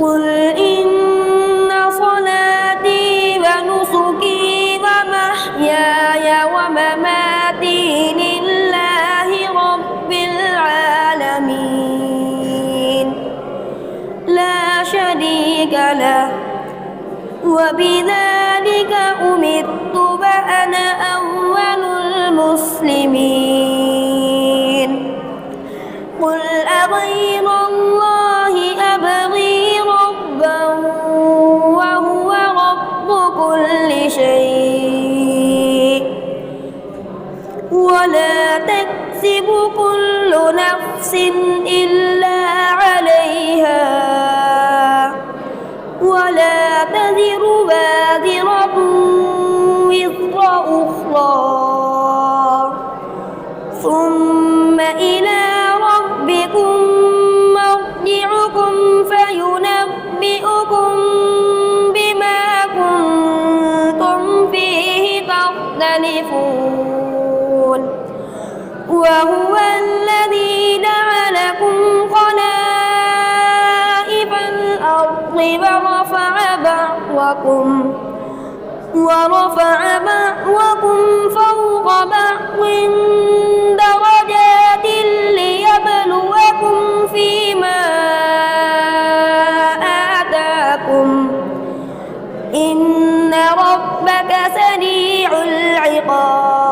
قل إن صلاتي ونسكي ومحياي ومماتي لله رب العالمين لا شريك له وبذلك أمرت وأنا أول المسلمين قل أغير الله أبغي ربا وهو رب كل شيء ولا تكسب كل نفس إلا عليها ولا تزر وازرة وزر أخرى ثم إلى ربكم مرجعكم فينبئكم بما كنتم فيه تختلفون وهو الذي جعلكم خلائف الأرض ورفع بعضكم فوق بعض درجات ليبلوكم فيما آتاكم إن ربك سريع العقاب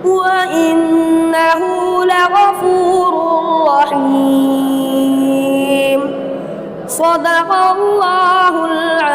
وإنه لغفور رحيم صدق الله العظيم.